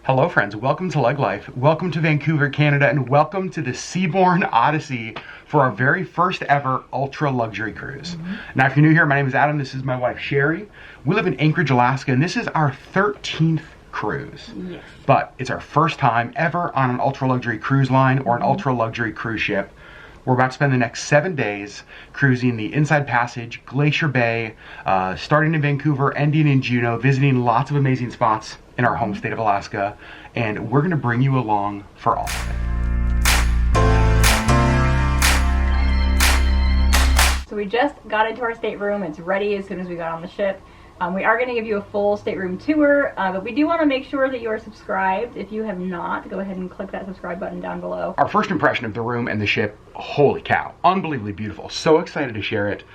Hello friends, welcome to LeggLife, welcome to Vancouver, Canada, and welcome to the Seabourn Odyssey for our very first ever ultra luxury cruise. Now if you're new here, my name is Adam, this is my wife Sherri. We live in Anchorage, Alaska, and this is our 13th cruise. Yes. But it's our first time ever on an ultra luxury cruise line or an ultra luxury cruise ship. We're about to spend the next 7 days cruising the Inside Passage, Glacier Bay, starting in Vancouver, ending in Juneau, visiting lots of amazing spots in our home state of Alaska, and we're gonna bring you along for all of it. So we just got into our stateroom. It's ready as soon as we got on the ship. We are going to give you a full stateroom tour, but we do want to make sure that you are subscribed. If you have not, go ahead and click that subscribe button down below. Our first impression of the room and the ship, holy cow, unbelievably beautiful. So excited to share it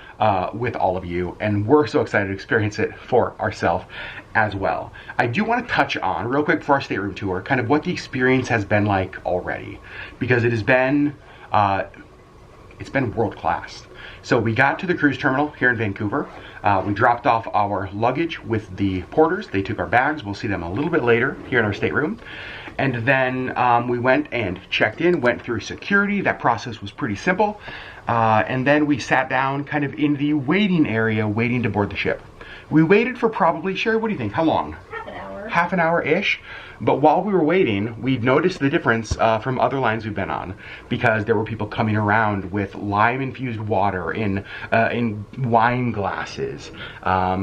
with all of you, and we're so excited to experience it for ourselves as well. I do want to touch on, real quick before our stateroom tour, kind of what the experience has been like already, because it has been, it's been world class. So we got to the cruise terminal here in Vancouver. We dropped off our luggage with the porters. They took our bags. We'll see them a little bit later here in our stateroom. And then we went and checked in, went through security. That process was pretty simple. And then we sat down kind of in the waiting area, waiting to board the ship. We waited for probably, Sherri, what do you think? How long? Half an hour. Half an hour-ish. But while we were waiting, we noticed the difference from other lines we've been on, because there were people coming around with lime-infused water in wine glasses.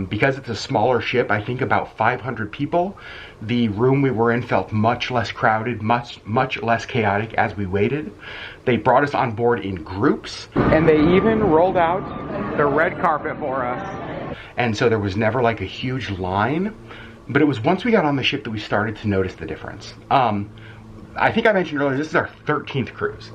Because it's a smaller ship, I think about 500 people, the room we were in felt much less crowded, much less chaotic as we waited. They brought us on board in groups, and they even rolled out the red carpet for us. And so there was never like a huge line. But it was once we got on the ship that we started to notice the difference. I think I mentioned earlier, this is our 13th cruise.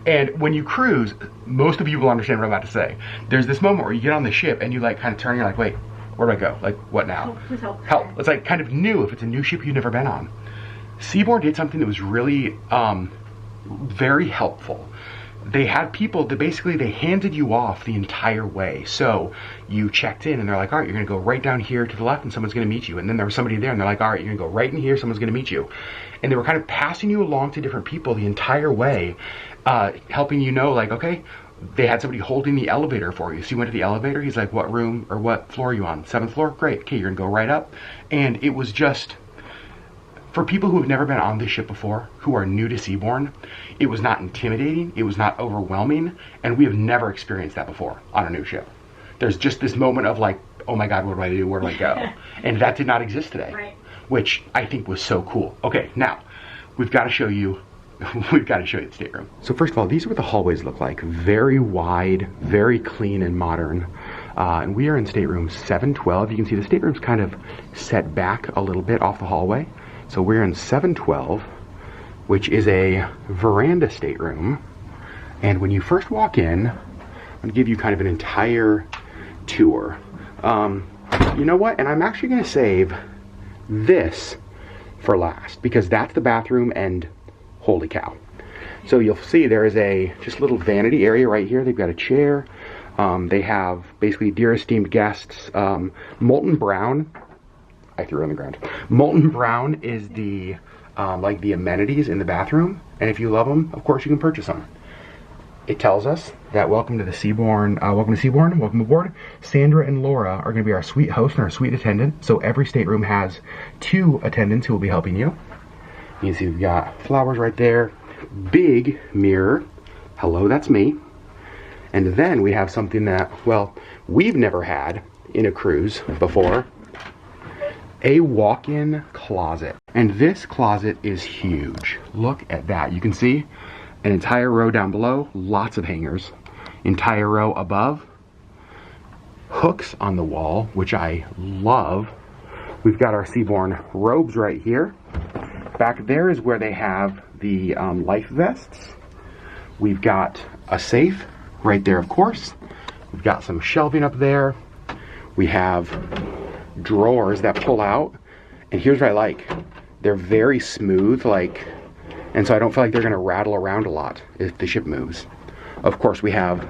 And when you cruise, most of you will understand what I'm about to say. There's this moment where you get on the ship and you like kind of turn, you're like, wait, where do I go? Like, what now? Help. Help. It's like kind of new if it's a new ship you've never been on. Seabourn did something that was really very helpful. They had people that basically, they handed you off the entire way. So you checked in and they're like, all right, you're gonna go right down here to the left and someone's gonna meet you. And then there was somebody there and they're like, all right, you're gonna go right in here, someone's gonna meet you. And they were kind of passing you along to different people the entire way, helping you know, like, okay, they had somebody holding the elevator for you. So you went to the elevator, he's like, what room or what floor are you on? 7th floor? Great, okay, you're gonna go right up. And it was just, for people who have never been on this ship before, who are new to Seabourn, it was not intimidating, it was not overwhelming, and we have never experienced that before on a new ship. There's just this moment of like, oh my God, what do I do, where do I go? And that did not exist today, Right. Which I think was so cool. Okay, now, we've got to show you the stateroom. So first of all, these are what the hallways look like. Very wide, very clean and modern. And we are in stateroom 712. You can see the stateroom's kind of set back a little bit off the hallway. So we're in 712, which is a veranda stateroom. And when you first walk in, I'm gonna give you kind of an entire tour. You know what? And I'm actually gonna save this for last, because that's the bathroom, and holy cow. So you'll see there is a just little vanity area right here. They've got a chair. They have basically dear esteemed guests, molten brown. I threw it on the ground. Molten brown is the like the amenities in the bathroom, and if you love them, of course you can purchase them. It tells us that welcome to Seabourn, welcome aboard. Sandra and Laura are going to be our suite host and our suite attendant. So every stateroom has 2 attendants who will be helping you. You can see we've got flowers right there, big mirror. Hello, that's me. And then we have something that, well, we've never had in a cruise before. A walk-in closet. And this closet is huge. Look at that. You can see an entire row down below, lots of hangers. Entire row above, hooks on the wall, which I love. We've got our Seabourn robes right here. Back there is where they have the life vests. We've got a safe right there, of course. We've got some shelving up there. We have drawers that pull out, and here's what I like, they're very smooth, like, and so I don't feel like they're gonna rattle around a lot if the ship moves. Of course, we have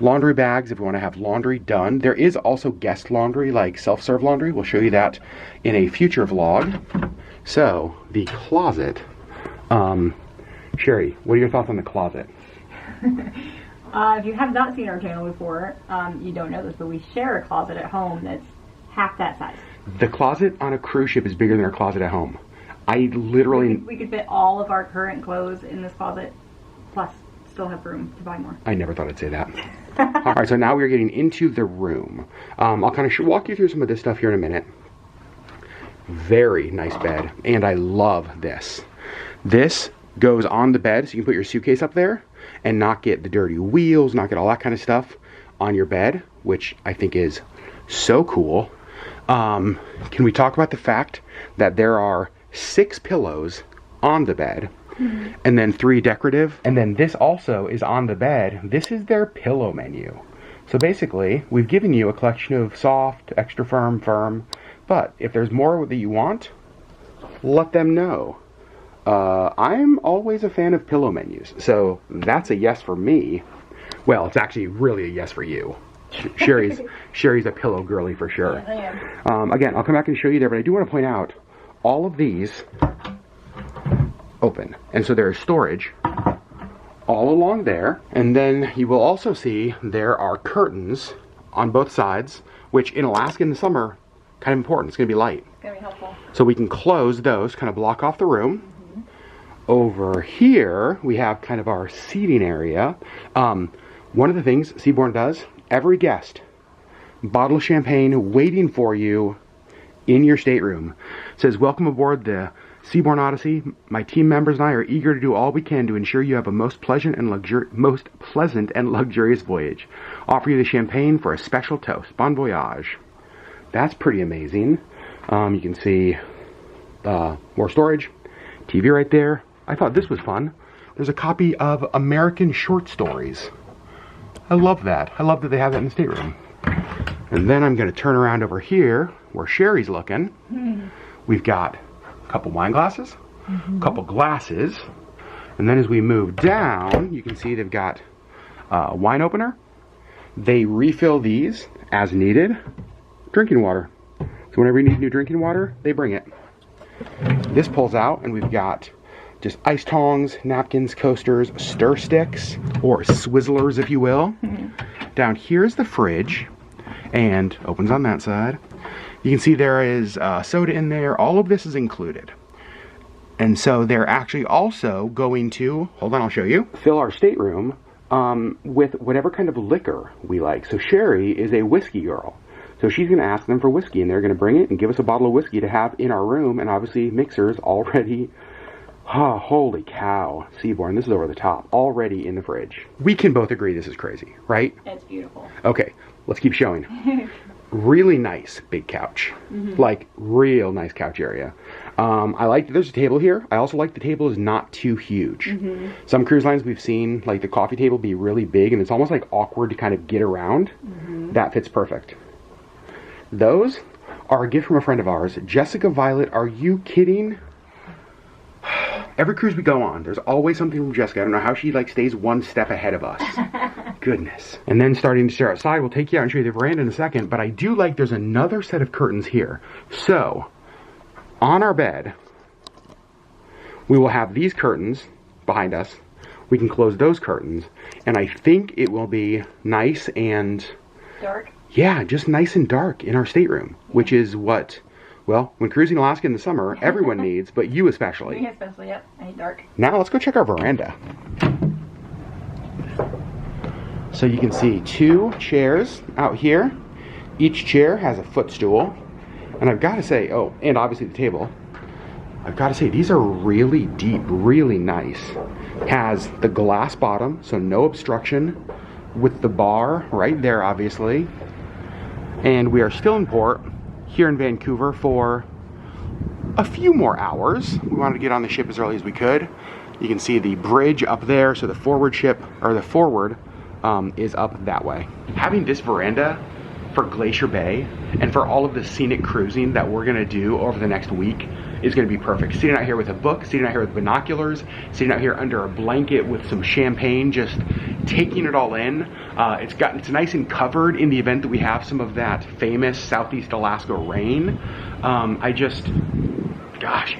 laundry bags if we want to have laundry done. There is also guest laundry, like self-serve laundry. We'll show you that in a future vlog. So, the closet, Sherri, what are your thoughts on the closet? If you have not seen our channel before, you don't know this, but we share a closet at home that's half that size. The closet on a cruise ship is bigger than our closet at home. I literally... We could fit all of our current clothes in this closet, plus still have room to buy more. I never thought I'd say that. All right, so now we're getting into the room. I'll kind of walk you through some of this stuff here in a minute. Very nice bed, and I love this. This goes on the bed, so you can put your suitcase up there and not get the dirty wheels, not get all that kind of stuff on your bed, which I think is so cool. Can we talk about the fact that there are 6 pillows on the bed, and then 3 decorative, and then this also is on the bed. This is their pillow menu. So basically, we've given you a collection of soft, extra firm, firm, but if there's more that you want, let them know. I'm always a fan of pillow menus, so that's a yes for me. Well, it's actually really a yes for you. Sherri's a pillow girly for sure. Yes, I am. Again, I'll come back and show you there, but I do want to point out all of these open, and so there is storage all along there, and then you will also see there are curtains on both sides, which in Alaska in the summer, kind of important. It's going to be light. It's going to be helpful. So we can close those, kind of block off the room. Over here, we have kind of our seating area. One of the things Seabourn does, every guest, bottle of champagne waiting for you in your stateroom. It says, welcome aboard the Seabourn Odyssey. My team members and I are eager to do all we can to ensure you have a most pleasant and luxurious voyage. Offer you the champagne for a special toast. Bon voyage. That's pretty amazing. You can see more storage, TV right there. I thought this was fun. There's a copy of American Short Stories. I love that. I love that they have that in the stateroom. And then I'm going to turn around over here where Sherri's looking. We've got a couple wine glasses, a couple glasses, and then as we move down, you can see they've got a wine opener. They refill these as needed. Drinking water. So whenever you need new drinking water, they bring it. This pulls out and we've got just ice tongs, napkins, coasters, stir sticks, or swizzlers if you will. Down here's the fridge, and opens on that side. You can see there is soda in there. All of this is included. And so they're actually also going to, hold on, I'll show you, fill our stateroom with whatever kind of liquor we like. So Sherri is a whiskey girl. So she's going to ask them for whiskey, and they're going to bring it and give us a bottle of whiskey to have in our room, and obviously mixers already. Oh, holy cow, Seabourn, this is over the top. Already in the fridge. We can both agree this is crazy, right? It's beautiful. Okay, let's keep showing. Really nice big couch. Like, real nice couch area. I like that there's a table here. I also like the table is not too huge. Some cruise lines we've seen, like the coffee table be really big, and it's almost like awkward to kind of get around. That fits perfect. Those are a gift from a friend of ours. Jessica Violet, are you kidding? Every cruise we go on, there's always something from Jessica. I don't know how she like stays one step ahead of us. Goodness. And then starting to stare outside, we'll take you out and show you the veranda in a second, but I do like there's another set of curtains here. So, on our bed, we will have these curtains behind us. We can close those curtains, and I think it will be nice and... dark? Yeah, just nice and dark in our stateroom, which is what... well, when cruising Alaska in the summer, everyone needs, but you especially. Me especially, yep. I need dark. Now let's go check our veranda. So you can see 2 chairs out here. Each chair has a footstool. And I've got to say, oh, and obviously the table. I've got to say, these are really deep, really nice. Has the glass bottom, so no obstruction, with the bar right there, obviously. And we are still in port here in Vancouver for a few more hours. We wanted to get on the ship as early as we could. You can see the bridge up there, so the forward ship, or the forward, is up that way. Having this veranda for Glacier Bay and for all of the scenic cruising that we're gonna do over the next week is gonna be perfect. Sitting out here with a book, sitting out here with binoculars, sitting out here under a blanket with some champagne, just taking it all in. It's nice and covered in the event that we have some of that famous Southeast Alaska rain. I gosh,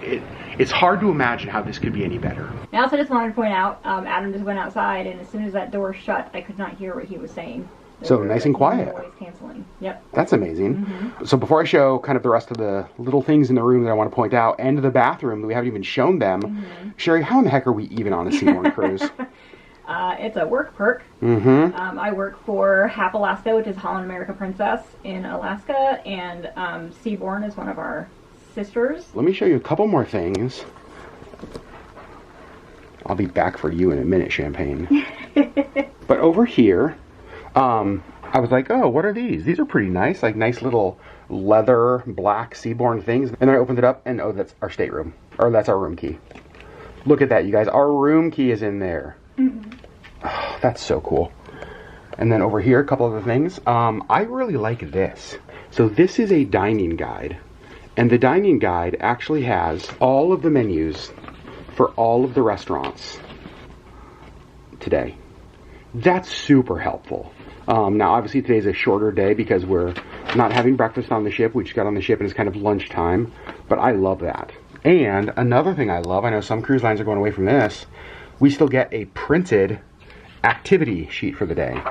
it's hard to imagine how this could be any better. I also just wanted to point out, Adam just went outside, and as soon as that door shut, I could not hear what he was saying. So nice and quiet. Noise canceling. Yep. That's amazing. So before I show kind of the rest of the little things in the room that I want to point out, and the bathroom that we haven't even shown them, Sherri, how in the heck are we even on a Seabourn cruise? It's a work perk. I work for Half Alaska, which is Holland America Princess in Alaska, and Seabourn is one of our sisters. Let me show you a couple more things. I'll be back for you in a minute, Champagne. But over here, I was like, oh, what are these? These are pretty nice, like nice little leather black Seabourn things. And then I opened it up, and oh, that's our stateroom, or that's our room key. Look at that, you guys. Our room key is in there. Oh, that's so cool. And then over here, a couple other things. I really like this. So this is a dining guide, and the dining guide actually has all of the menus for all of the restaurants today. That's super helpful. Now, obviously, today's a shorter day because we're not having breakfast on the ship. We just got on the ship and it's kind of lunchtime, but I love that. And another thing I love, I know some cruise lines are going away from this, we still get a printed activity sheet for the day.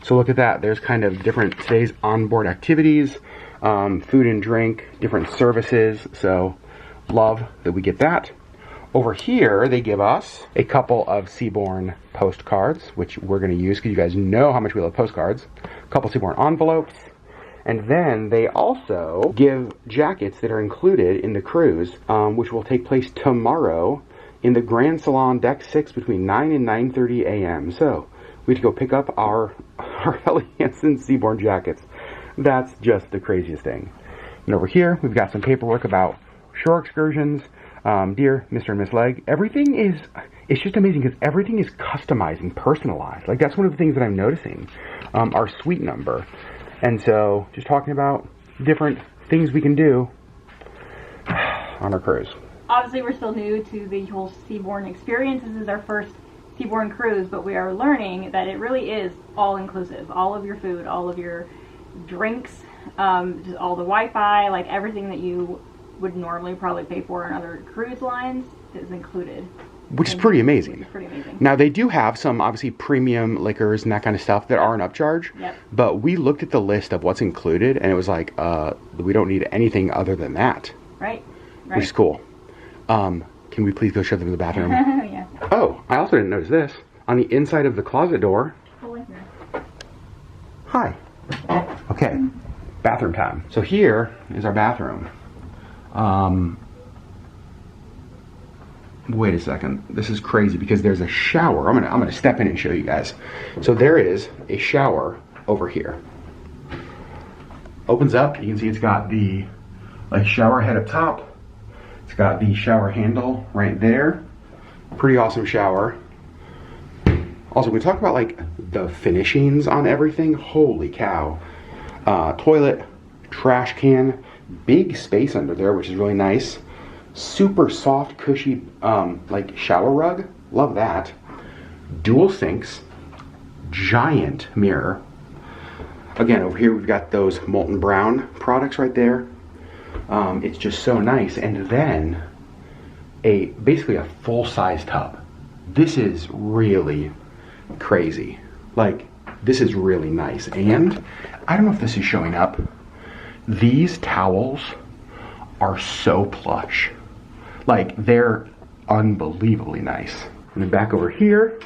So look at that. There's kind of different today's onboard activities, food and drink, different services. So love that we get that. Over here, they give us a couple of Seabourn postcards, which we're going to use because you guys know how much we love postcards. A couple Seabourn envelopes. And then they also give jackets that are included in the cruise, which will take place tomorrow in the Grand Salon Deck 6 between 9 and 9:30 a.m. So we have to go pick up our Helly Hansen Seabourn jackets. That's just the craziest thing. And over here, we've got some paperwork about shore excursions. Dear Mr. and Miss Legg, everything is, it's just amazing because everything is customized and personalized. Like, that's one of the things that I'm noticing. Our suite number. And so, just talking about different things we can do on our cruise. Obviously, we're still new to the whole Seabourn experience. This is our first Seabourn cruise, but we are learning that it really is all-inclusive. All of your food, all of your drinks, just all the Wi-Fi, like everything that you would normally probably pay for on other cruise lines is included. Which is pretty amazing. Pretty amazing. Now, they do have some, obviously, premium liquors and that kind of stuff that are an upcharge. Yep. But we looked at the list of what's included, and it was like, we don't need anything other than that. Right. Which is cool. Can we please go show them the bathroom? Yeah. Oh, I also didn't notice this. On the inside of the closet door. Hi. Okay. Bathroom time. So here is our bathroom. Wait a second. This is crazy because there's a shower. I'm gonna step in and show you guys. So there is a shower over here. Opens up. You can see it's got the shower head up top. It's got the shower handle right there. Pretty awesome shower. Also, we talk about like the finishings on everything. Holy cow. Toilet, trash can, big space under there, which is really nice. Super soft, cushy, like shower rug. Love that. Dual sinks. Giant mirror. Again, over here we've got those molten brown products right there. It's just so nice. And then basically a full-size tub. This is really crazy. Like, this is really nice. And I don't know if this is showing up. These towels are so plush. Like, they're unbelievably nice. And then back over here,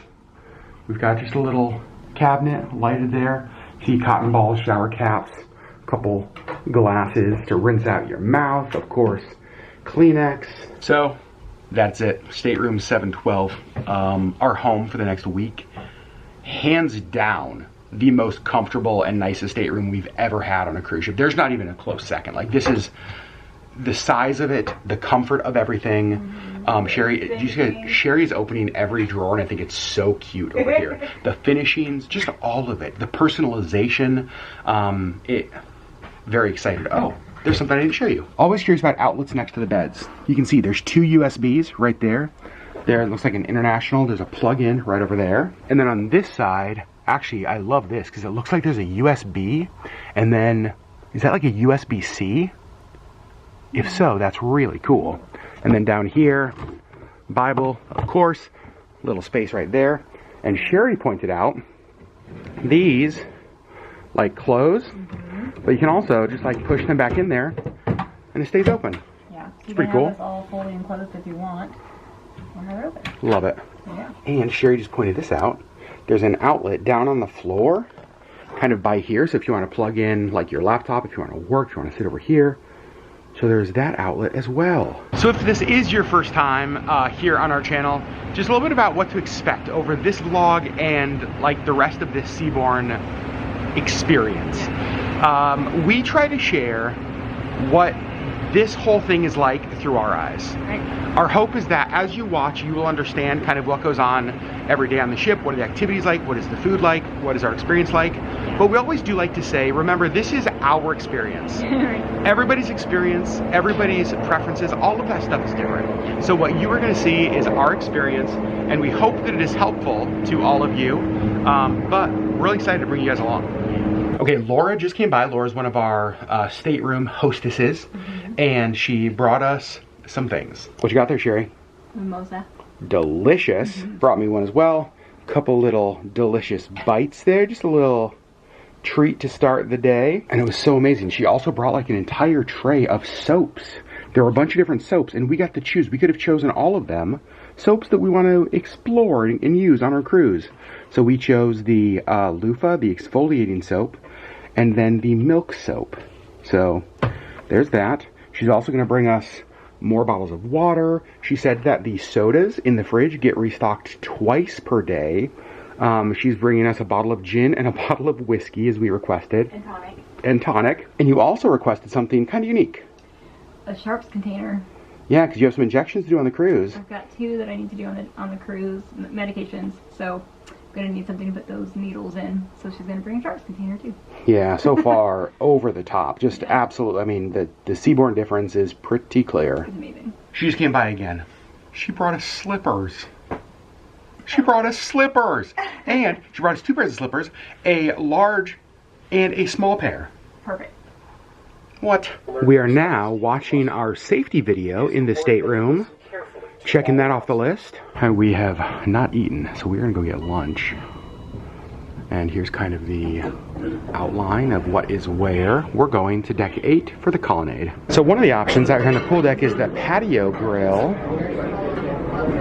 we've got just a little cabinet lighted there. See cotton balls, shower caps, a couple glasses to rinse out your mouth, of course, Kleenex. So that's it. Stateroom 712, our home for the next week. Hands down, the most comfortable and nicest stateroom we've ever had on a cruise ship. There's not even a close second. Like, this is the size of it, the comfort of everything. Sherri, Sherri's opening every drawer, and I think it's so cute over here. The finishings, just all of it. The personalization. Very excited. Oh, there's something I didn't show you. Always curious about outlets next to the beds. You can see there's 2 USBs right there. There, it looks like an international. There's a plug-in right over there. And then on this side, actually, I love this because it looks like there's a USB. And then, is that like a USB-C? If so, that's really cool. And then down here, Bible, of course, little space right there. And Sherri pointed out these like close, but you can also just like push them back in there and it stays open. Yeah, it's pretty cool. Have this all fully enclosed if you want. Or have it open. Love it. Yeah. And Sherri just pointed this out. There's an outlet down on the floor, kind of by here. So if you want to plug in like your laptop, if you want to work, if you want to sit over here. So there's that outlet as well. So if this is your first time here on our channel, just a little bit about what to expect over this vlog and like the rest of this Seabourn experience. We try to share what this whole thing is like through our eyes. Right. Our hope is that as you watch, you will understand kind of what goes on every day on the ship, what are the activities like, what is the food like, what is our experience like. But we always do like to say, remember, this is our experience. Everybody's experience, everybody's preferences, all of that stuff is different. So what you are going to see is our experience, and we hope that it is helpful to all of you. But we're really excited to bring you guys along. Okay, Laura just came by. Laura's one of our stateroom hostesses, and she brought us some things. What you got there, Sherri? Mimosa. Delicious. Brought me one as well. Couple little delicious bites there. Just a little treat to start the day. And it was so amazing. She also brought like an entire tray of soaps. There were a bunch of different soaps, and we got to choose. We could have chosen all of them. Soaps that we want to explore and use on our cruise. So we chose the loofah, the exfoliating soap, and then the milk soap. So there's that. She's also going to bring us more bottles of water. She said that the sodas in the fridge get restocked twice per day. She's bringing us a bottle of gin and a bottle of whiskey as we requested. And tonic. And tonic. And you also requested something kind of unique. A sharps container. Yeah, because you have some injections to do on the cruise. I've got 2 that I need to do on the cruise, medications. So I'm going to need something to put those needles in. So she's going to bring a sharps container too. Yeah, so far over the top. Just absolutely, I mean, the Seabourn difference is pretty clear. It's amazing. She just came by again. She brought us slippers. She brought us slippers. And she brought us 2 pairs of slippers, a large and a small pair. Perfect. What? We are now watching our safety video in the stateroom. Checking that off the list. And we have not eaten, so we're gonna go get lunch. And here's kind of the outline of what is where. We're going to deck 8 for the colonnade. So one of the options out here on the pool deck is the patio grill.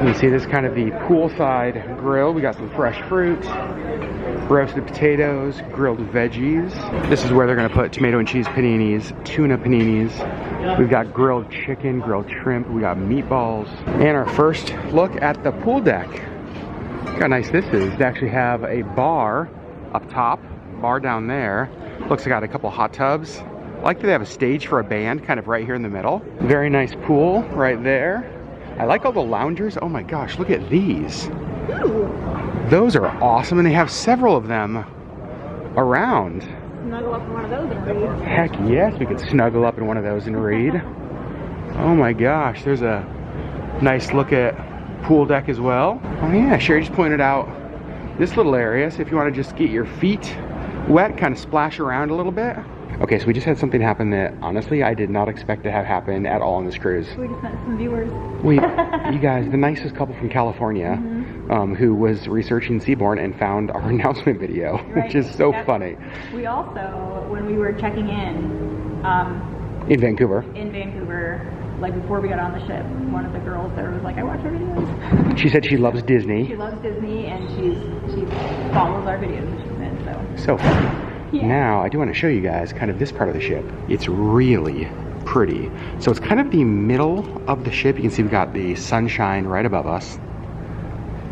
You see this kind of the poolside grill. We got some fresh fruit, roasted potatoes, grilled veggies. This is where they're gonna put tomato and cheese paninis, tuna paninis. We've got grilled chicken, grilled shrimp, we got meatballs. And our first look at the pool deck. Look how nice this is. They actually have a bar up top, bar down there. Looks like got a couple hot tubs. I like that they have a stage for a band kind of right here in the middle. Very nice pool right there. I like all the loungers. Oh my gosh, look at these. Those are awesome, and they have several of them around. Snuggle up in one of those and read. Heck yes, we could snuggle up in one of those and read. Oh my gosh, there's a nice look at pool deck as well. Oh yeah, Sherri just pointed out this little area, so if you want to just get your feet wet, kind of splash around a little bit. Okay, so we just had something happen that honestly I did not expect to have happen at all on this cruise. We just met some viewers. You guys, the nicest couple from California, who was researching Seabourn and found our announcement video, which is so funny. We also, when we were checking in Vancouver, like before we got on the ship, one of the girls there was like, I watch her videos. She said she loves Disney. She loves Disney, and she follows our videos that she's in, so. So funny. Yeah. Now, I do want to show you guys kind of this part of the ship. It's really pretty. So it's kind of the middle of the ship. You can see we've got the sunshine right above us.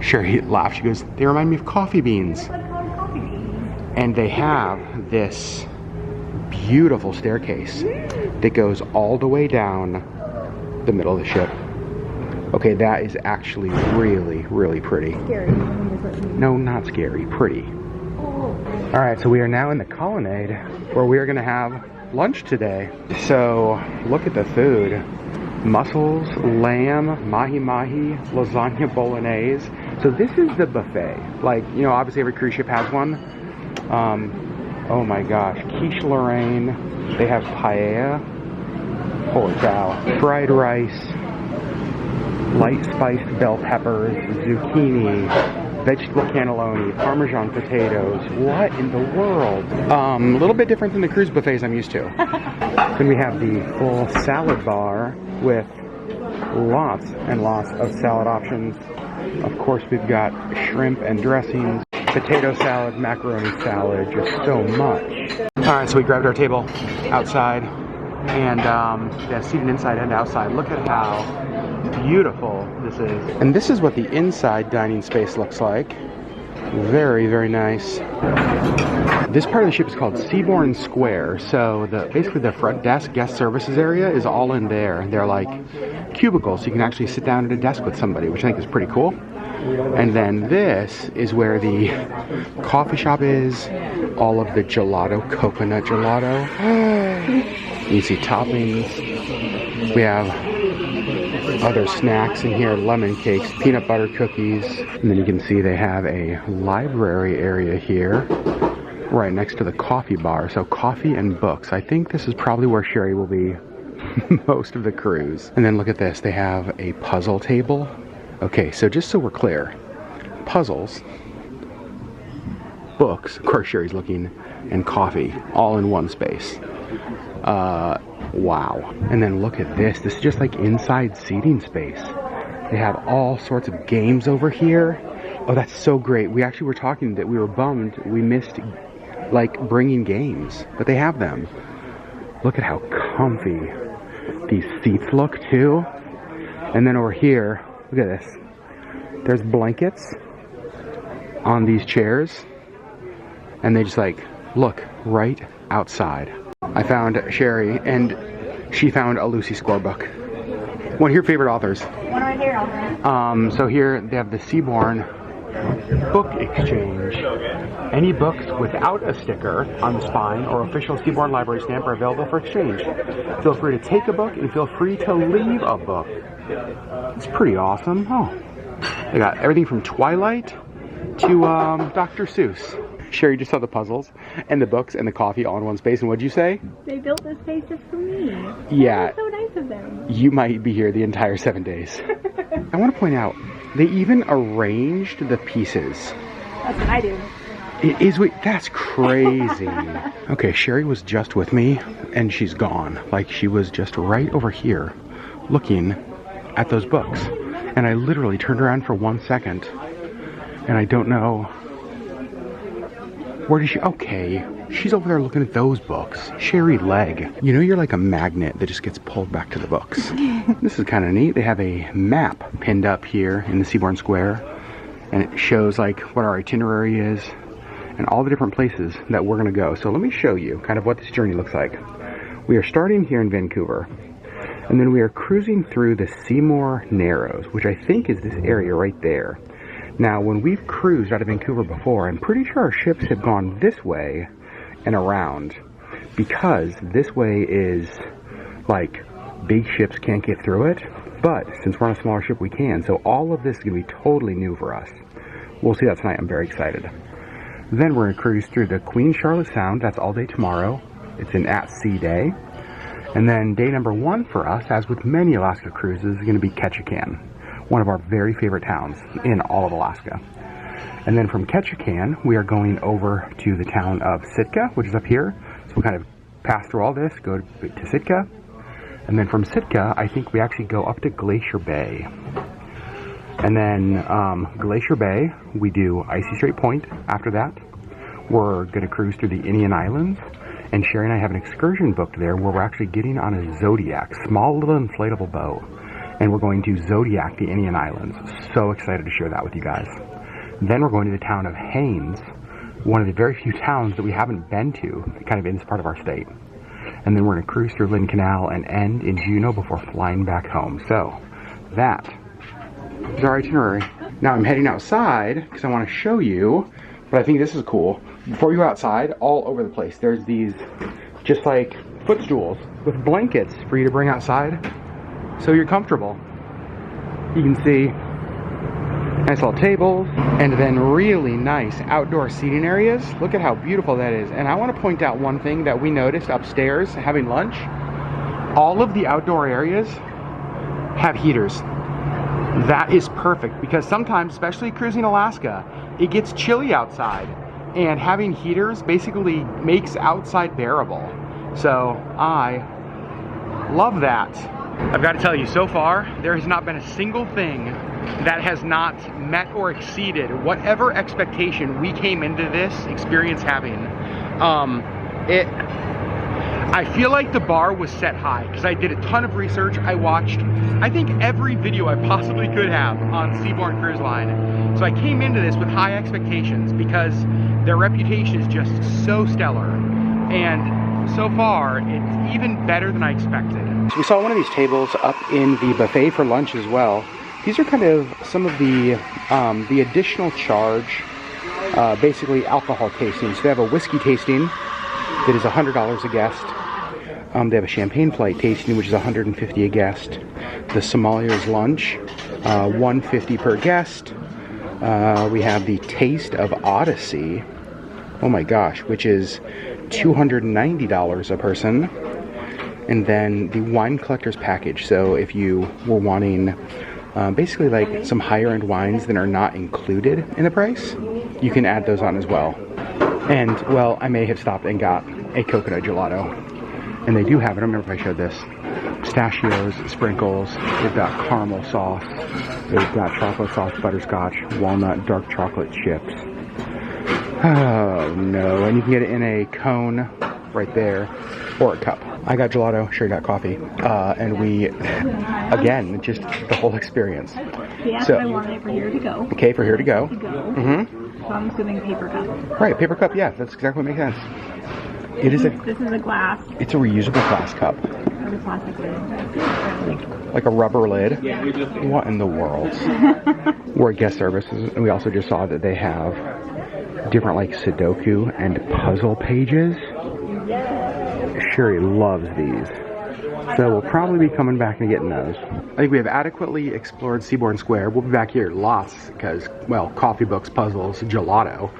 Sherri laughed. She goes, they remind me of coffee beans. Coffee beans. And they have this beautiful staircase that goes all the way down the middle of the ship. Okay, that is actually really, really pretty. Scary. No, not scary. Pretty. All right, so we are now in the colonnade where we are going to have lunch today. So look at the food. Mussels, lamb, mahi-mahi, lasagna bolognese. So this is the buffet. Like, you know, obviously every cruise ship has one. Oh my gosh, quiche Lorraine. They have paella. Holy cow. Fried rice, light spiced bell peppers, zucchini, vegetable cannelloni, Parmesan potatoes. What in the world? A little bit different than the cruise buffets I'm used to. Then we have the full salad bar with lots and lots of salad options. Of course, we've got shrimp and dressings, potato salad, macaroni salad, just so much. Alright, so we grabbed our table outside and yeah, seated inside and outside. Look at how beautiful this is. And this is what the inside dining space looks like. Very, very nice. This part of the ship is called Seabourn Square. So basically the front desk guest services area is all in there. They're like cubicles, so you can actually sit down at a desk with somebody, which I think is pretty cool. And then this is where the coffee shop is. All of the gelato, coconut gelato. You see toppings. We have other snacks in here, lemon cakes, peanut butter cookies. And then you can see they have a library area here right next to the coffee bar. So coffee and books. I think this is probably where Sherri will be most of the cruise. And then look at this. They have a puzzle table. Okay, so just so we're clear, puzzles, books, of course Sherri's looking, and coffee all in one space. Wow. And then look at this. This is just like inside seating space. They have all sorts of games over here. Oh, that's so great. We actually were talking that we were bummed we missed like bringing games, but they have them. Look at how comfy these seats look too. And then over here, look at this. There's blankets on these chairs, and they just like look right outside. I found Sherri, and she found a Lucy scorebook. One of your favorite authors. One right here, so here they have the Seabourn Book Exchange. Any books without a sticker on the spine or official Seabourn Library stamp are available for exchange. Feel free to take a book and feel free to leave a book. It's pretty awesome. Oh, they got everything from Twilight to Dr. Seuss. Sherri just saw the puzzles and the books and the coffee all in one space, and what'd you say? They built this space just for me. Yeah. That was so nice of them. You might be here the entire 7 days. I want to point out, they even arranged the pieces. That's what I do. It is, that's crazy. Okay, Sherri was just with me, and she's gone. Like, she was just right over here looking at those books. And I literally turned around for 1 second, and I don't know. Where did she? Okay, she's over there looking at those books. Sherri Legg. You know you're like a magnet that just gets pulled back to the books. This is kind of neat. They have a map pinned up here in the Seabourn Square, and it shows like what our itinerary is and all the different places that we're gonna go. So let me show you kind of what this journey looks like. We are starting here in Vancouver, and then we are cruising through the Seymour Narrows, which I think is this area right there. Now, when we've cruised out of Vancouver before, I'm pretty sure our ships have gone this way and around, because this way is like big ships can't get through it, but since we're on a smaller ship, we can. So all of this is going to be totally new for us. We'll see that tonight. I'm very excited. Then we're going to cruise through the Queen Charlotte Sound. That's all day tomorrow. It's an at-sea day. And then day number 1 for us, as with many Alaska cruises, is going to be Ketchikan, one of our very favorite towns in all of Alaska. And then from Ketchikan, we are going over to the town of Sitka, which is up here. So we'll kind of pass through all this, go to Sitka. And then from Sitka, I think we actually go up to Glacier Bay. And then Glacier Bay, we do Icy Strait Point after that. We're going to cruise through the Indian Islands. And Sherri and I have an excursion booked there where we're actually getting on a Zodiac, small little inflatable boat. And we're going to Zodiac, the Indian Islands. So excited to share that with you guys. Then we're going to the town of Haines, one of the very few towns that we haven't been to, kind of in this part of our state. And then we're going to cruise through Lynn Canal and end in Juneau before flying back home. So that is our itinerary. Now I'm heading outside because I want to show you, but I think this is cool. Before you go outside, all over the place, there's these just like footstools with blankets for you to bring outside, so you're comfortable. You can see nice little tables, and then really nice outdoor seating areas. Look at how beautiful that is. And I want to point out one thing that we noticed upstairs having lunch. all of the outdoor areas have heaters. That is perfect because sometimes, especially cruising Alaska, it gets chilly outside, and having heaters basically makes outside bearable. So I love that. I've got to tell you, so far there has not been a single thing that has not met or exceeded whatever expectation we came into this experience having. I feel like the bar was set high because I did a ton of research. I watched, I think, every video I possibly could have on Seabourn Cruise Line. So I came into this with high expectations because their reputation is just so stellar. And so far, it's even better than I expected. So we saw one of these tables up in the buffet for lunch as well. These are kind of some of the additional charge, basically alcohol tasting. So they have a whiskey tasting that is $100 a guest. They have a champagne flight tasting, which is $150 a guest. The sommelier's lunch, $150 per guest. We have the Taste of Odyssey, oh my gosh, which is $290 a person. And then the wine collector's package. So if you were wanting basically like some higher end wines that are not included in the price, you can add those on as well. And well, I may have stopped and got a coconut gelato. And they do have, I don't remember if I showed this, pistachios, sprinkles, they've got caramel sauce, they've got chocolate sauce, butterscotch, walnut, dark chocolate chips. Oh no, and you can get it in a cone right there, or a cup. I got gelato, Sherri got coffee, and we, again, just the whole experience. Yeah, so I wanted it for here to go. Okay, for here to go. Mm-hmm. So I'm assuming paper cup. Right, paper cup, yeah, that's exactly what makes sense. This is a glass. It's a reusable glass cup. Or the plastic lid. Like a rubber lid. What in the world? We're at guest services, and we also just saw that they have different like Sudoku and puzzle pages. Sherri loves these. So we'll probably be coming back and getting those. I think we have adequately explored Seabourn Square. We'll be back here lots because, well, coffee, books, puzzles, gelato.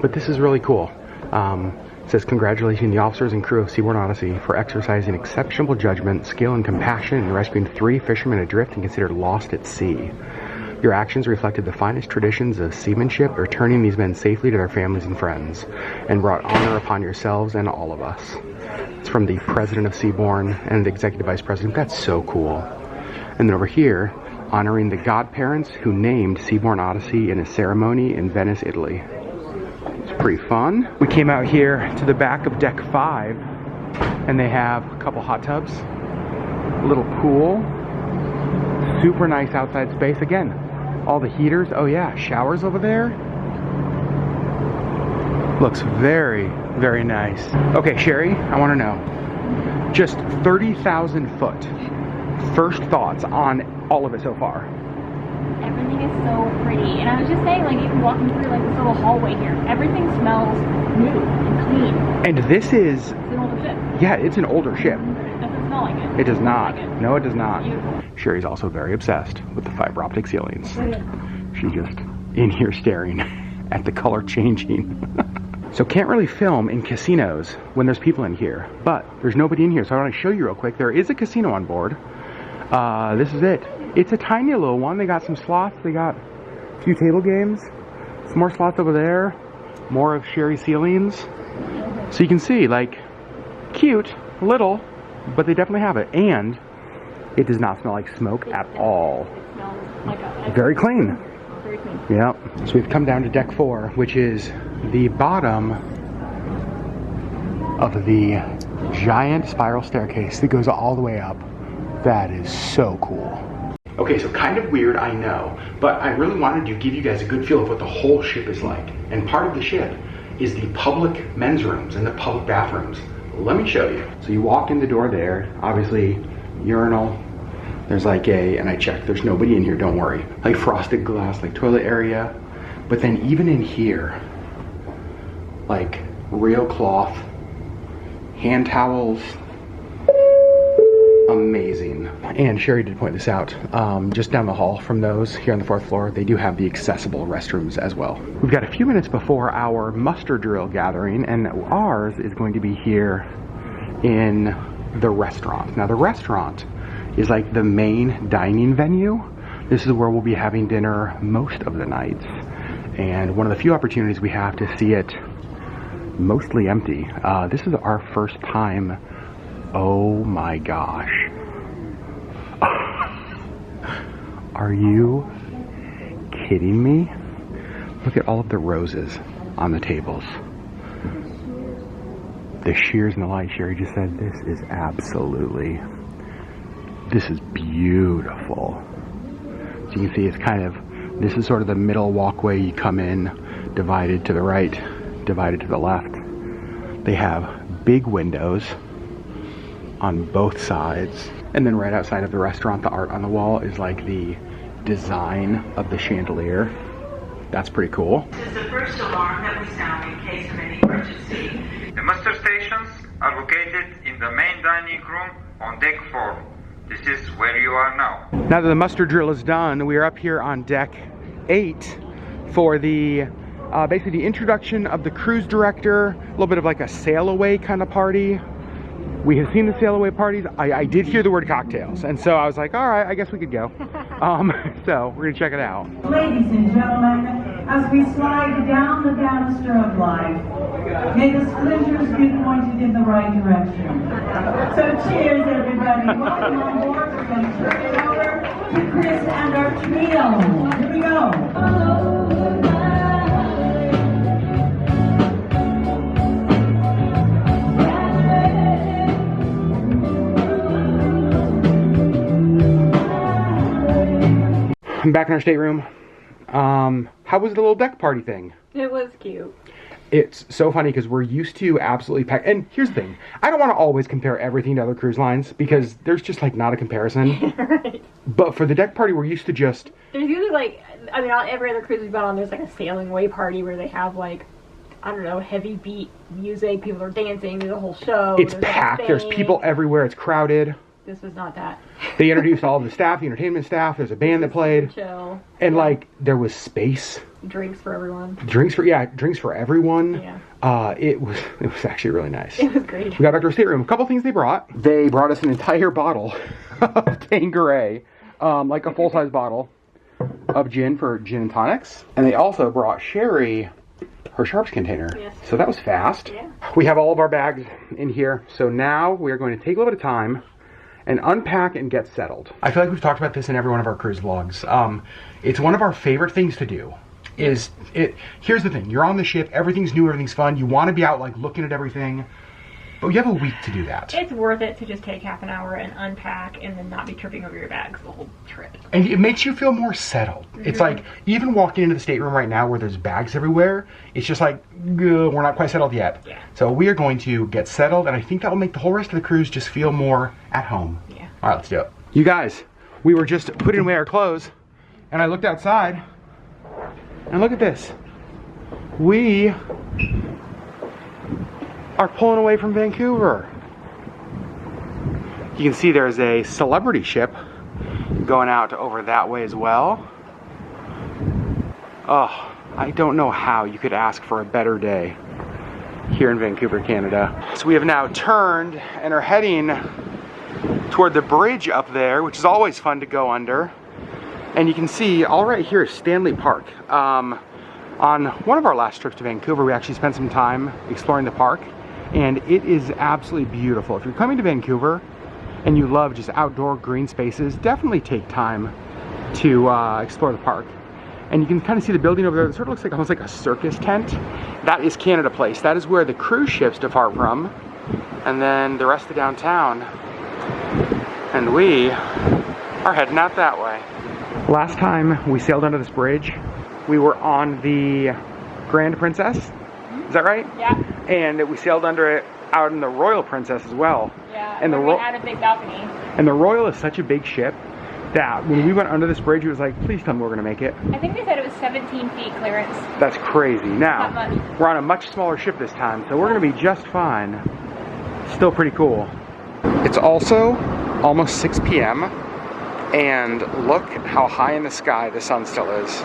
But this is really cool. It says, congratulations the officers and crew of Seabourn Odyssey for exercising exceptional judgment, skill, and compassion in rescuing 3 fishermen adrift and considered lost at sea. Your actions reflected the finest traditions of seamanship, returning these men safely to their families and friends, and brought honor upon yourselves and all of us. It's from the president of Seabourn and the executive vice president. That's so cool. And then over here, honoring the godparents who named Seabourn Odyssey in a ceremony in Venice, Italy. It's pretty fun. We came out here to the back of deck 5, and they have a couple hot tubs, a little pool, super nice outside space. Again, all the heaters. Oh yeah, showers over there. Looks very, very nice. Okay, Sherri, I want to know, just 30,000 foot, first thoughts on all of it so far. Everything is so pretty. And I was just saying, like, even walking through like this little hallway here, everything smells new and clean. And this is... It's an older ship. Yeah, it's an older ship. It doesn't smell like it. It does not. Like it. No, it does not. Beautiful. Sherri's also very obsessed with the fiber optic ceilings. She's just in here staring at the color changing. So can't really film in casinos when there's people in here, but there's nobody in here. So I want to show you real quick. There is a casino on board. This is it. It's a tiny little one. They got some slots. They got a few table games. Some more slots over there. More of Sherri's ceilings. So you can see, like, cute, little, but they definitely have it. And it does not smell like smoke at all. It smells like a... Very clean. Very clean. Yep. So we've come down to deck 4, which is the bottom of the giant spiral staircase that goes all the way up. That is so cool. Okay, so kind of weird, I know, but I really wanted to give you guys a good feel of what the whole ship is like. And part of the ship is the public men's rooms and the public bathrooms. Let me show you. So you walk in the door there, obviously urinal. There's like and I checked, there's nobody in here, don't worry. Like frosted glass, like toilet area. But then even in here, like real cloth, hand towels, amazing. And Sherri did point this out, just down the hall from those here on the 4th floor, they do have the accessible restrooms as well. We've got a few minutes before our muster drill gathering, and ours is going to be here in the restaurant. Now the restaurant is like the main dining venue. This is where we'll be having dinner most of the nights. And one of the few opportunities we have to see it mostly empty. This is our first time. Oh my gosh. Are you kidding me? Look at all of the roses on the tables. The shears and the light. Sherri just said this is beautiful. So you can see it's kind of, this is sort of the middle walkway. You come in, divided to the right, divided to the left. They have big windows on both sides. And then right outside of the restaurant, the art on the wall is like the design of the chandelier. That's pretty cool. This is the first alarm that we sound in case of any emergency. The muster stations are located in the main dining room on deck 4. This is where you are now. Now that the muster drill is done, we are up here on deck 8 for the basically the introduction of the cruise director, a little bit of like a sail away kind of party. We have seen the sail away parties. I did hear the word cocktails, and so I was like, all right, I guess we could go. So we're gonna check it out. Ladies and gentlemen, as we slide down the banister of life, may the splinters be pointed in the right direction. So cheers, everybody. Welcome on board. We're going to turn it over to Chris and our trio. Here we go. I'm back in our stateroom. How was the little deck party thing? It was cute. It's so funny because we're used to absolutely packed. And here's the thing. I don't want to always compare everything to other cruise lines because there's just like not a comparison. Right. But for the deck party, we're used to just... There's usually like, I mean, on every other cruise we've been on, there's like a sailing away party where they have like, I don't know, heavy beat music, people are dancing, there's a whole show. It's packed, there's people everywhere, it's crowded. This was not that. They introduced all of the staff, the entertainment staff, there's a band that played. Chill. And like, there was space. Drinks for everyone. Drinks for everyone. Yeah. It was actually really nice. It was great. We got back to our stateroom. A couple things they brought. They brought us an entire bottle of Tanqueray, like a full-size bottle of gin for gin and tonics. And they also brought Sherri her sharps container. Yes. So that was fast. Yeah. We have all of our bags in here. So now we are going to take a little bit of time and unpack and get settled. I feel like we've talked about this in every one of our cruise vlogs. It's one of our favorite things to do. Here's the thing, you're on the ship, everything's new, everything's fun, you want to be out like looking at everything, but you have a week to do that. It's worth it to just take half an hour and unpack and then not be tripping over your bags the whole trip. And it makes you feel more settled. Mm-hmm. It's like, even walking into the stateroom right now where there's bags everywhere, it's just like, we're not quite settled yet. Yeah. So we are going to get settled, and I think that will make the whole rest of the cruise just feel more at home. Yeah. All right, let's do it. You guys, we were just putting away our clothes, and I looked outside, and look at this. We are pulling away from Vancouver. You can see there's a celebrity ship going out over that way as well. Oh, I don't know how you could ask for a better day here in Vancouver, Canada. So we have now turned and are heading toward the bridge up there, which is always fun to go under. And you can see all right here is Stanley Park. On one of our last trips to Vancouver, we actually spent some time exploring the park, and it is absolutely beautiful. If you're coming to Vancouver and you love just outdoor green spaces, definitely take time to explore the park. And you can kind of see the building over there. It sort of looks like almost like a circus tent. That is Canada Place. That is where the cruise ships depart from. And then the rest of downtown. And we are heading out that way. Last time we sailed under this bridge, we were on the Grand Princess. Is that right? Yeah. And we sailed under it out in the Royal Princess as well. Yeah, and we had a big balcony. And the Royal is such a big ship that when we went under this bridge, it was like, please tell me we're gonna make it. I think they said it was 17 feet clearance. That's crazy. Now, Not much. we're on a much smaller ship this time, so we're gonna be just fine. Still pretty cool. It's also almost 6 p.m. and look how high in the sky the sun still is.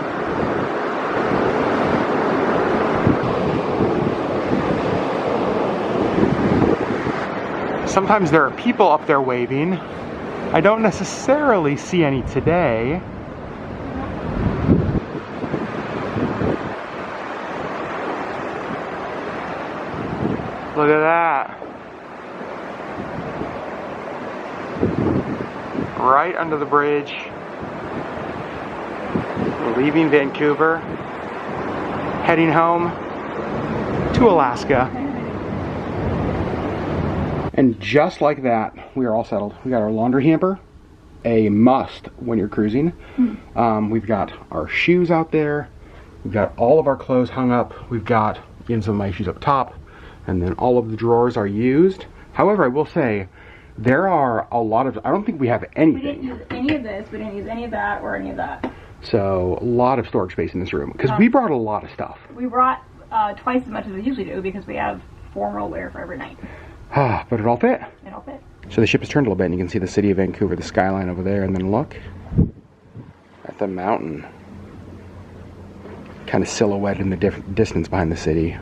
Sometimes there are people up there waving. I don't necessarily see any today. Look at that. Right under the bridge. We're leaving Vancouver, heading home to Alaska. And just like that, we are all settled. We got our laundry hamper, a must when you're cruising. We've got our shoes out there. We've got all of our clothes hung up. We've got even some of my shoes up top. And then all of the drawers are used. However, I will say, there are a lot of, I don't think we have anything. We didn't use any of this, we didn't use any of that, or any of that. So, a lot of storage space in this room. Because we brought a lot of stuff. We brought twice as much as we usually do, because we have formal wear for every night. But it all fit. It all fit. So the ship has turned a little bit, and you can see the city of Vancouver, the skyline over there, and then look at the mountain. Kind of silhouetted in the distance behind the city.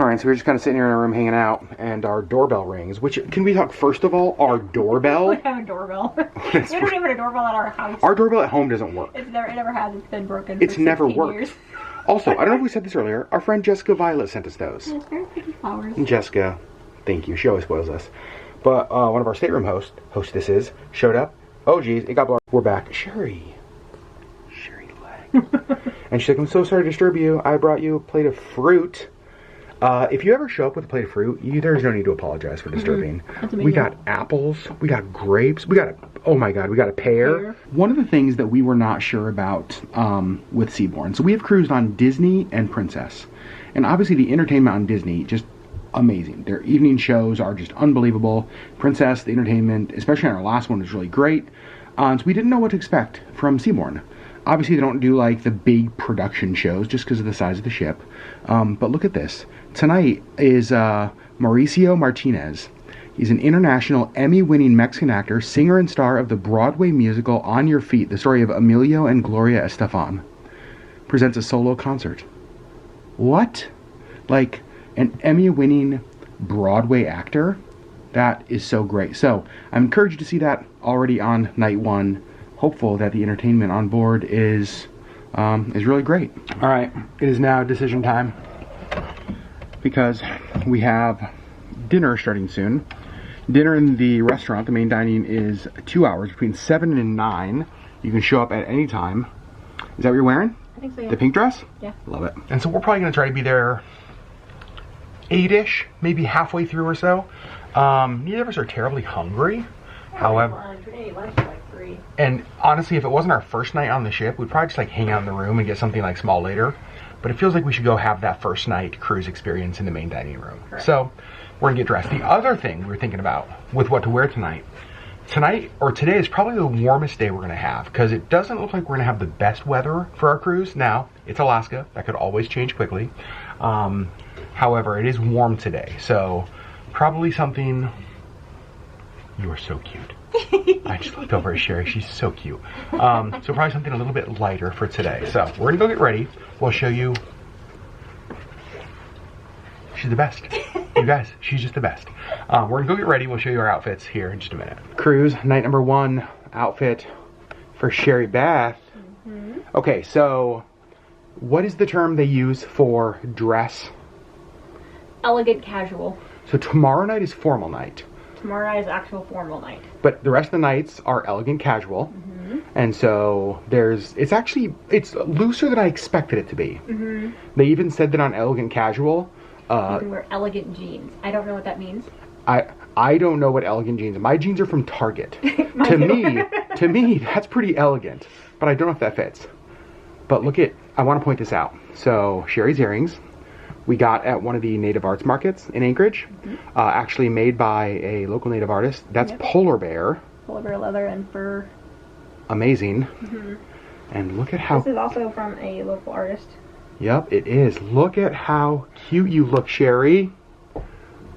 Alright, so we're just kind of sitting here in our room hanging out, and our doorbell rings. Which, can we talk first of all, our doorbell? We have a doorbell. We don't even have a doorbell at our house. Our doorbell at home doesn't work. It never has. It's been broken. It's for never 16 worked. years. Also, I don't know if we said this earlier, our friend Jessica Violet sent us those. It's very pretty flowers. And Jessica, thank you. She always spoils us. But one of our stateroom hostesses showed up. Oh geez, it got blown. We're back. Sherri Legg. And she's like, I'm so sorry to disturb you. I brought you a plate of fruit. If you ever show up with a plate of fruit, there's no need to apologize for disturbing. That's amazing. We got apples, we got grapes, oh my god, we got a pear. One of the things that we were not sure about with Seabourn, so we have cruised on Disney and Princess. And obviously the entertainment on Disney, just amazing. Their evening shows are just unbelievable. Princess, the entertainment, especially on our last one, was really great. So we didn't know what to expect from Seabourn. Obviously they don't do like the big production shows just because of the size of the ship. But look at this. Tonight is Mauricio Martinez. He's an international Emmy-winning Mexican actor, singer, and star of the Broadway musical On Your Feet, the story of Emilio and Gloria Estefan. Presents a solo concert. What? Like, an Emmy-winning Broadway actor? That is so great. So, I'm encouraged to see that already on night one. Hopeful that the entertainment on board is really great. All right, it is now decision time because we have dinner starting soon. Dinner in the restaurant, the main dining, is 2 hours, between 7 and 9. You can show up at any time. Is that what you're wearing? I think so, yeah. The pink dress? Yeah. Love it. And so we're probably gonna try to be there 8-ish, maybe halfway through or so. Neither of us are terribly hungry. However, and honestly, if it wasn't our first night on the ship, we'd probably just like hang out in the room and get something like small later. But it feels like we should go have that first night cruise experience in the main dining room. Correct. So we're gonna get dressed. The other thing we were thinking about with what to wear tonight or today is probably the warmest day we're gonna have, because it doesn't look like we're gonna have the best weather for our cruise. Now, it's Alaska, that could always change quickly. However, it is warm today, so probably something. You are so cute. I just looked over at Sherri. She's so cute. So probably something a little bit lighter for today. So we're gonna go get ready. We'll show you. She's the best. You guys, she's just the best. We're gonna go get ready. We'll show you our outfits here in just a minute. Cruise night number 1 outfit for Sherri Beth. Okay, so what is the term they use for dress? Elegant casual. So tomorrow night is formal night. Tomorrow night is actual formal night. But the rest of the nights are elegant casual. And so it's looser than I expected it to be. They even said that on elegant casual. You can wear elegant jeans. I don't know what that means. I don't know what elegant jeans are. My jeans are from Target. to me, that's pretty elegant. But I don't know if that fits. But I want to point this out. So Sherri's earrings, we got at one of the native arts markets in Anchorage, actually made by a local native artist. That's Polar Bear. Polar bear leather and fur. Amazing. And look at how... This is also from a local artist. Yep, it is. Look at how cute you look, Sherri.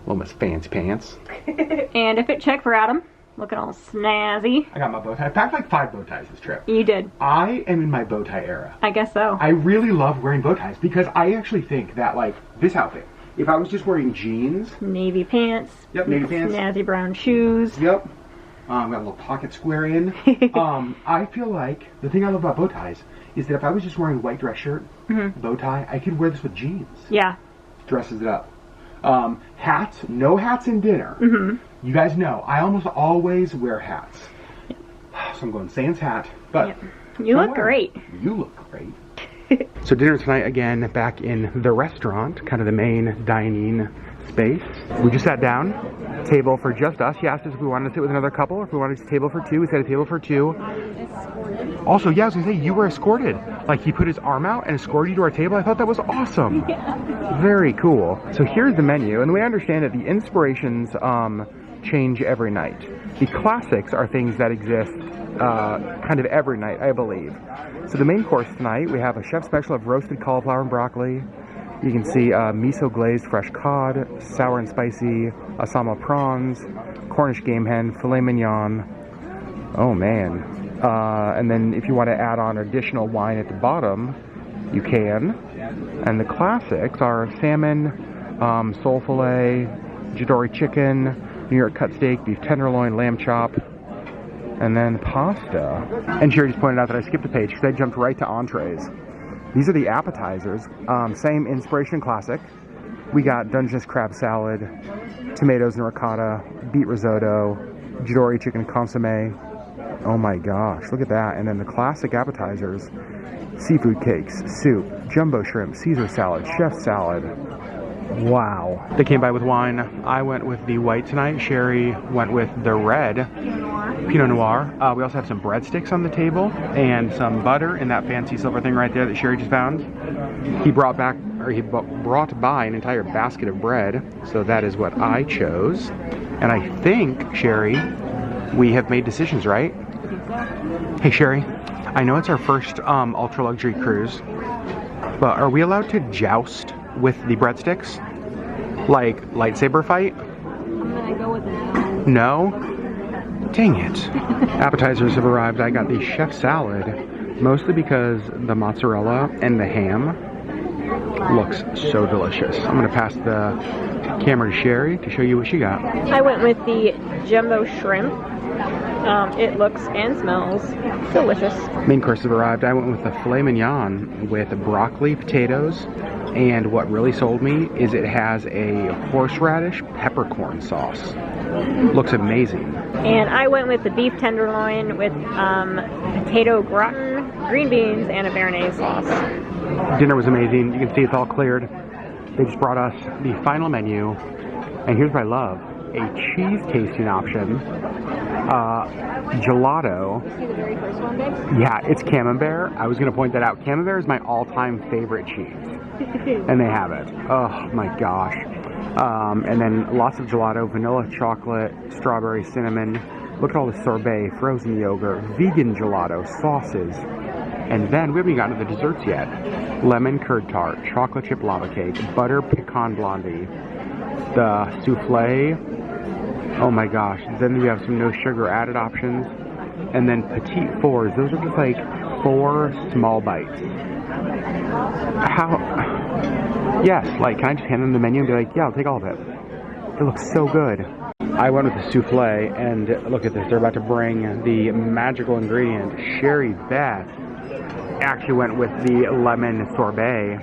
Little Miss Fancy Pants. And a fit check for Adam. Looking all snazzy. I got my bow tie. I packed like 5 bow ties this trip. You did. I am in my bow tie era. I guess so. I really love wearing bow ties because I actually think that like this outfit if I was just wearing jeans. Navy pants. Yep, navy pants. Snazzy brown shoes. Yep. Got a little pocket square in. I feel like the thing I love about bow ties is that if I was just wearing a white dress shirt, bow tie, I could wear this with jeans. Yeah. Dresses it up. Hats, no hats in dinner. You guys know, I almost always wear hats. So I'm going sans hat, but you look great. You look great. So dinner tonight again, back in the restaurant, kind of the main dining space. We just sat down, table for just us. He asked us if we wanted to sit with another couple or if we wanted a table for two. We said a table for two. Also, yeah, I was gonna say, you were escorted. Like, he put his arm out and escorted you to our table. I thought that was awesome. Very cool. So here's the menu, and we understand that the inspirations change every night. The classics are things that exist kind of every night, I believe. So the main course tonight, we have a chef special of roasted cauliflower and broccoli. You can see miso glazed fresh cod, sour and spicy asama prawns, Cornish game hen, filet mignon. Oh man. And then if you want to add on additional wine at the bottom, you can. And the classics are salmon, sole filet, Jadori chicken, New York cut steak, beef tenderloin, lamb chop, and then pasta. And Sherri just pointed out that I skipped a page because I jumped right to entrees. These are the appetizers. Same inspiration classic. We got Dungeness crab salad, tomatoes and ricotta, beet risotto, Jadori chicken consomme. Oh my gosh, look at that. And then the classic appetizers, seafood cakes, soup, jumbo shrimp, Caesar salad, chef salad. Wow. They came by with wine. I went with the white tonight. Sherri went with the red Pinot Noir. We also have some breadsticks on the table and some butter in that fancy silver thing right there that Sherri just found. He brought by an entire basket of bread, so that is what I chose. And I think, Sherri, we have made decisions, right? Hey Sherri, I know it's our first ultra luxury cruise, but are we allowed to joust with the breadsticks? Like lightsaber fight? I'm gonna go with no. No? Dang it. Appetizers have arrived. I got the chef salad, mostly because the mozzarella and the ham looks so delicious. I'm gonna pass the camera to Sherri to show you what she got. I went with the jumbo shrimp. It looks and smells delicious. Main course have arrived. I went with the filet mignon with broccoli, potatoes, and what really sold me is it has a horseradish peppercorn sauce. Looks amazing. And I went with the beef tenderloin with potato gratin, green beans, and a béarnaise sauce. Dinner was amazing. You can see it's all cleared. They just brought us the final menu, and here's what I love. A cheese tasting option, gelato. See the very first one, babe? Yeah, it's camembert. I was going to point that out. Camembert is my all-time favorite cheese, and they have it. Oh my gosh. And then lots of gelato, vanilla, chocolate, strawberry, cinnamon. Look at all the sorbet, frozen yogurt, vegan gelato, sauces. And then we haven't even gotten to the desserts yet. Lemon curd tart, chocolate chip lava cake, butter pecan blondie, the souffle. Oh my gosh. Then we have some no sugar added options. And then petite fours. Those are just like 4 small bites. How? Yes, like, can I just hand them the menu and be like, yeah, I'll take all of it. It looks so good. I went with the souffle, and look at this. They're about to bring the magical ingredient. Sherri Beth actually went with the lemon sorbet.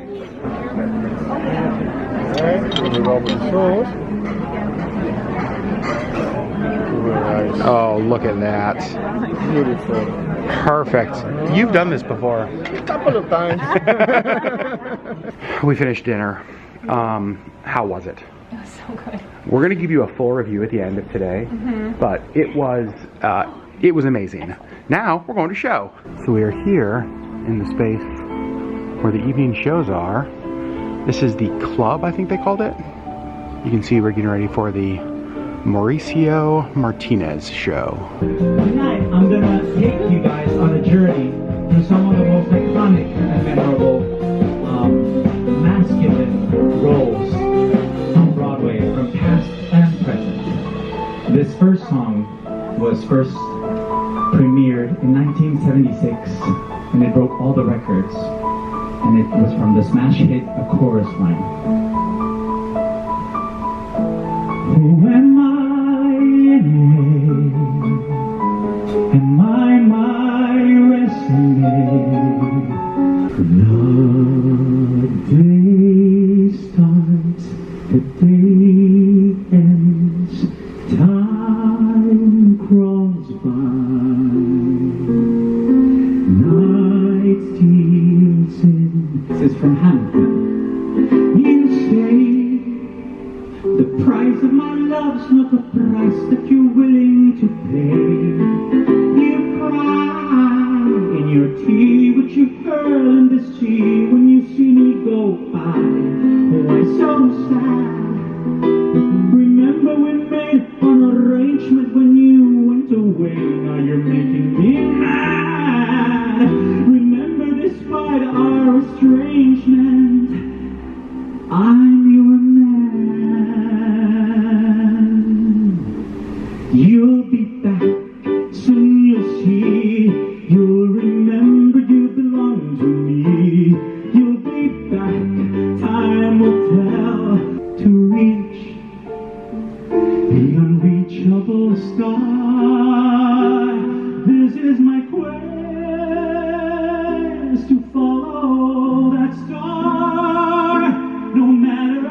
Oh, look at that. Beautiful. Perfect. You've done this before. A couple of times. We finished dinner. How was it? It was so good. We're going to give you a full review at the end of today, but it was amazing. Now we're going to show. So we are here in the space where the evening shows are. This is the club, I think they called it. You can see we're getting ready for the Mauricio Martinez show. Tonight, I'm gonna take you guys on a journey through some of the most iconic and memorable masculine roles on Broadway from past and present. This first song was first premiered in 1976, and it broke all the records. And it was from the smash hit A Chorus Line. Who am I anyway? Am I my resume? The day starts, the day ends, time crawls by, night steals in. This is from Hamilton. You say the price of my love's not the price that you're willing to pay. You cry in your tea, but you pearl in this tea when you see me go by. Why so sad? Remember we made an arrangement when you went away. Now you're making me mad. Remember, despite our estrangement, I'm your man. You'll be back, soon you'll see. You'll remember you belong to me. You'll be back, time will tell. To reach the unreachable star. This is my quest to follow that star. No matter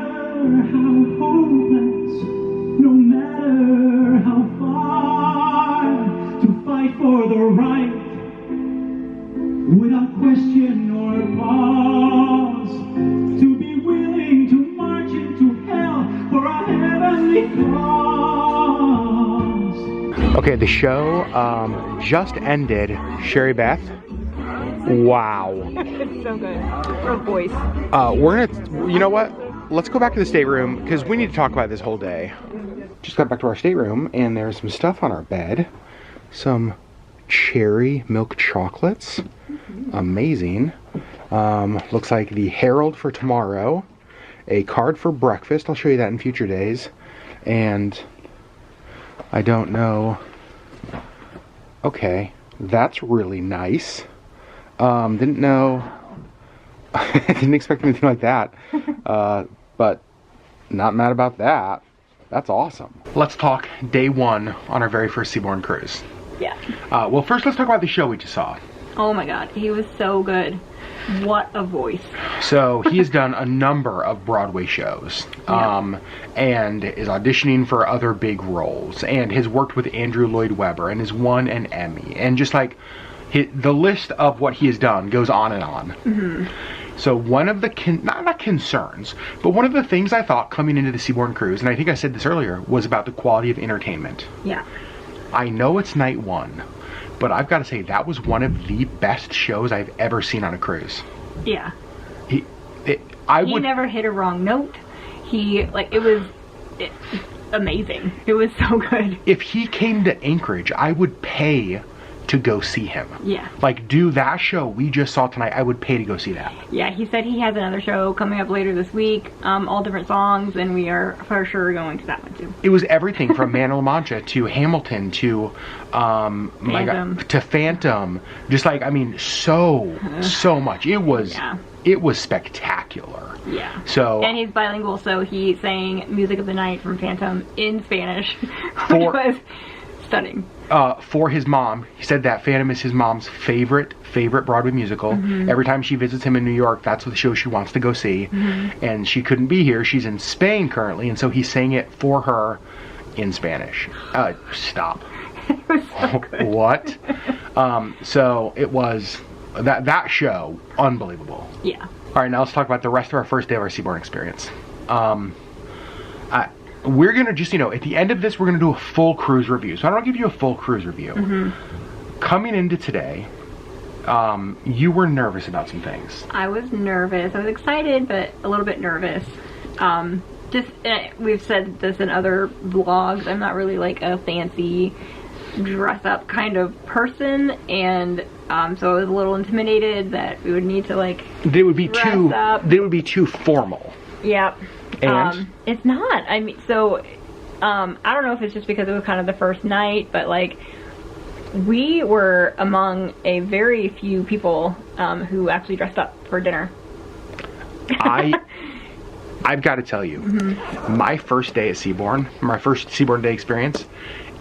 how hopeless, no matter how far, to fight for the right without question or pause, to be willing to march into hell for a heavenly cause. Okay, the show just ended. Sherri Beth, wow. It's so good. Her voice. We're gonna, you know what? Let's go back to the stateroom because we need to talk about this whole day. Just got back to our stateroom and there's some stuff on our bed. Some cherry milk chocolates. Amazing. Looks like the Herald for tomorrow. A card for breakfast. I'll show you that in future days. And I don't know. Okay, that's really nice. Didn't know. Didn't expect anything like that. But not mad about that. That's awesome. Let's talk day one on our very first Seabourn cruise. Yeah. Well, first let's talk about the show we just saw. Oh my god, he was so good. What a voice. So he has done a number of Broadway shows, and is auditioning for other big roles, and has worked with Andrew Lloyd Webber, and has won an Emmy, and just like the list of what he has done goes on and on. Mm-hmm. So one of the not concerns, but one of the things I thought coming into the Seabourn cruise, and I think I said this earlier, was about the quality of entertainment. Yeah. I know it's night one, but I've got to say that was one of the best shows I've ever seen on a cruise. Yeah. He never hit a wrong note. It was amazing. It was so good. If he came to Anchorage, I would pay to go see him. Yeah. Like, do that show we just saw tonight, I would pay to go see that. Yeah, he said he has another show coming up later this week, all different songs, and we are for sure going to that one too. It was everything from Man of La Mancha to Hamilton to to Phantom. Just like, I mean, so much. It was spectacular. Yeah. So, and he's bilingual, so he sang Music of the Night from Phantom in Spanish, which was stunning. For his mom, he said that Phantom is his mom's favorite Broadway musical. Mm-hmm. Every time she visits him in New York, that's the show she wants to go see. Mm-hmm. And she couldn't be here. She's in Spain currently, and so he sang it for her in Spanish. Stop. It was so good. What? So it was that show, unbelievable. Yeah. All right, now let's talk about the rest of our first day of our Seabourn experience. We're going to just, at the end of this, we're going to do a full cruise review. So I don't give you a full cruise review. Mm-hmm. Coming into today, you were nervous about some things. I was nervous. I was excited, but a little bit nervous. We've said this in other vlogs. I'm not really like a fancy dress up kind of person, and so I was a little intimidated that we would need to They would be too formal. Yep. And it's not. I mean, so I don't know if it's just because it was kind of the first night, but we were among a very few people who actually dressed up for dinner. I I've got to tell you, my first day at Seabourn, my first Seabourn day experience,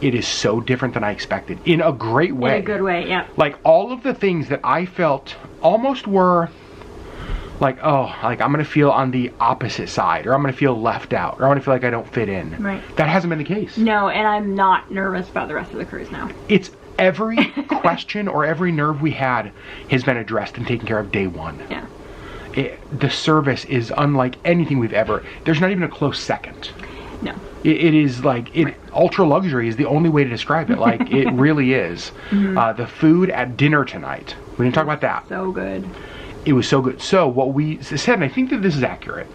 it is so different than I expected in a great way. In a good way, yeah. Like all of the things that I felt almost were like, oh, like I'm gonna feel on the opposite side, or I'm gonna feel left out, or I'm gonna feel like I don't fit in. Right. That hasn't been the case. No, and I'm not nervous about the rest of the cruise now. It's every question or every nerve we had has been addressed and taken care of day one. Yeah. The service is unlike anything we've ever. There's not even a close second. No. It is like ultra luxury is the only way to describe it. Like it really is. The food at dinner tonight. We didn't talk about that. So good. It was so good. So what we said, and I think that this is accurate,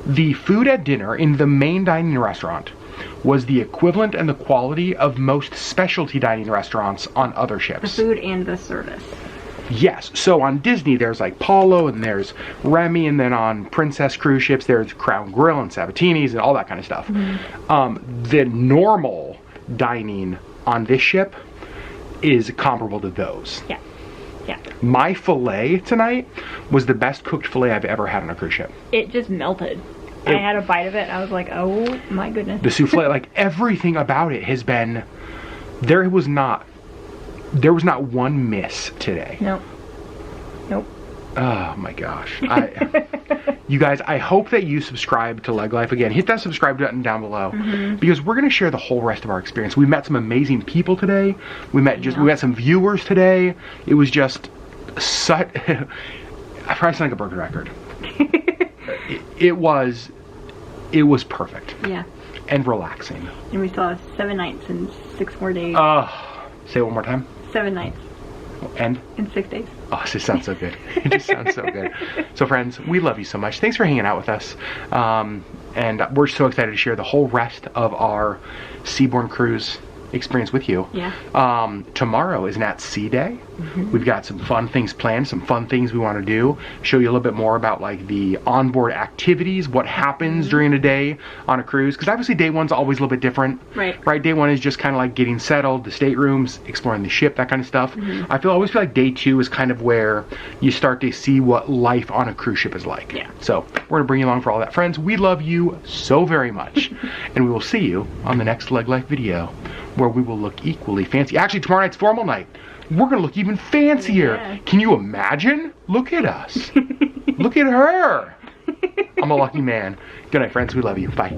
the food at dinner in the main dining restaurant was the equivalent and the quality of most specialty dining restaurants on other ships. The food and the service. Yes. So on Disney, there's like Paulo and there's Remy, and then on Princess cruise ships, there's Crown Grill and Sabatini's and all that kind of stuff. The normal dining on this ship is comparable to those. Yeah. Yeah. My filet tonight was the best cooked filet I've ever had on a cruise ship. It just melted. I had a bite of it and I was like, oh my goodness. The souffle, like everything about it has been, there was not one miss today. Nope. Nope. Oh my gosh. You guys, I hope that you subscribe to LeggLife. Again, hit that subscribe button down below because we're going to share the whole rest of our experience. We met some amazing people today. We met some viewers today. It was just such I probably sound like a broken record. It was perfect. Yeah. And relaxing. And we saw 7 nights and 6 more days. Say it one more time. 7 nights. And? In 6 days. Oh, it just sounds so good. It just sounds so good. So friends, we love you so much. Thanks for hanging out with us. And we're so excited to share the whole rest of our Seabourn cruise experience with you. Yeah. Tomorrow is Nat Sea Day. We've got some fun things planned, some fun things we want to do. Show you a little bit more about like the onboard activities, what happens during a day on a cruise. Because obviously day one's always a little bit different. Right. Day one is just kind of like getting settled, the staterooms, exploring the ship, that kind of stuff. I always feel like day two is kind of where you start to see what life on a cruise ship is like. Yeah. So we're going to bring you along for all that. Friends, we love you so very much. And we will see you on the next LeggLife video, where we will look equally fancy. Actually, tomorrow night's formal night. We're going to look even fancier. Yeah. Can you imagine? Look at us. Look at her. I'm a lucky man. Good night, friends. We love you. Bye.